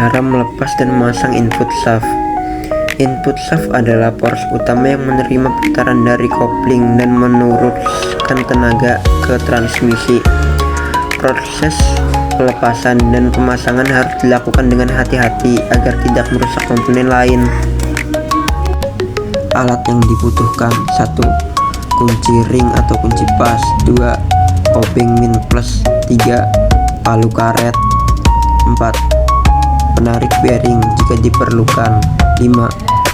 Cara melepas dan memasang input shaft. Input shaft adalah poros utama yang menerima putaran dari kopling dan menurunkan tenaga ke transmisi. Proses pelepasan dan pemasangan harus dilakukan dengan hati-hati agar tidak merusak komponen lain. Alat yang dibutuhkan: 1. Kunci ring atau kunci pas. 2. Obeng min plus. 3. Palu karet. 4. Penarik bearing jika diperlukan. 5.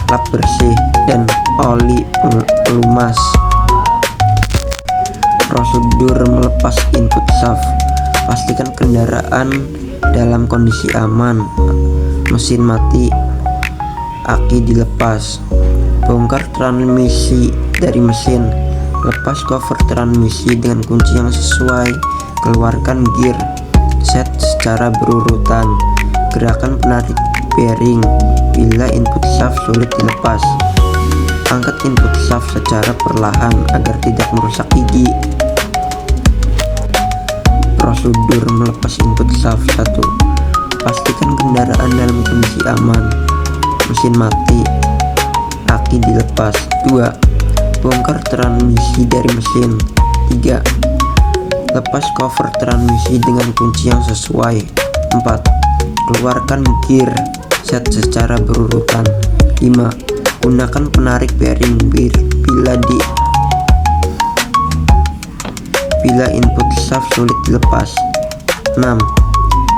Lap bersih dan oli pelumas. Prosedur melepas input shaft. Pastikan kendaraan dalam kondisi aman, mesin mati, aki dilepas. Bongkar transmisi dari mesin. Lepas cover transmisi dengan kunci yang sesuai. Keluarkan gear set secara berurutan. Gerakan penarik bearing bila input shaft sulit dilepas. Angkat input shaft secara perlahan agar tidak merusak gigi. Prosedur melepas input shaft. 1. Pastikan kendaraan dalam kondisi aman, mesin mati, aki dilepas. 2. Bongkar transmisi dari mesin. 3. Lepas cover transmisi dengan kunci yang sesuai. 4. Keluarkan gear set secara berurutan. 5. Gunakan penarik bearing bila input shaft sulit dilepas. 6.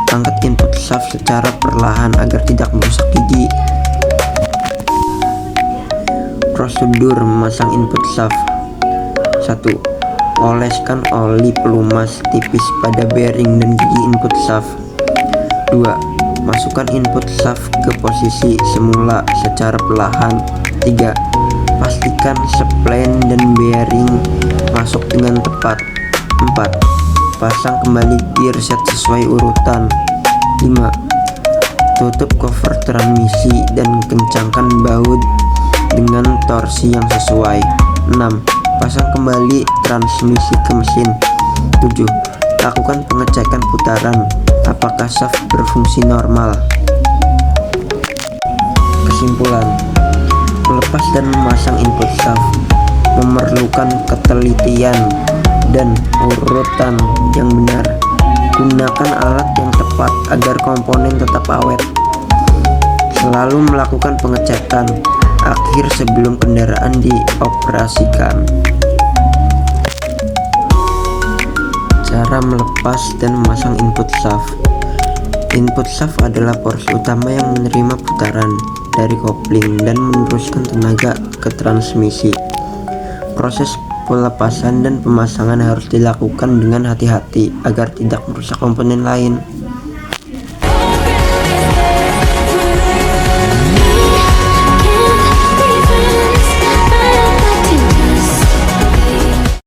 Angkat input shaft secara perlahan agar tidak merusak gigi. Prosedur memasang input shaft. 1. Oleskan oli pelumas tipis pada bearing dan gigi input shaft. 2. Masukkan input shaft ke posisi semula secara perlahan. 3. Pastikan spline dan bearing masuk dengan tepat. 4. Pasang kembali gear set sesuai urutan. 5. Tutup cover transmisi dan kencangkan baut dengan torsi yang sesuai. 6. Pasang kembali transmisi ke mesin. 7. Lakukan pengecekan putaran apakah shaft berfungsi normal. Kesimpulan: melepas dan memasang input shaft memerlukan ketelitian dan urutan yang benar. Gunakan alat yang tepat agar komponen tetap awet. Selalu melakukan pengecekan akhir sebelum kendaraan dioperasikan. Cara melepas dan memasang input shaft. Input shaft adalah poros utama yang menerima putaran dari kopling dan meneruskan tenaga ke transmisi. Proses pelepasan dan pemasangan harus dilakukan dengan hati-hati agar tidak merusak komponen lain.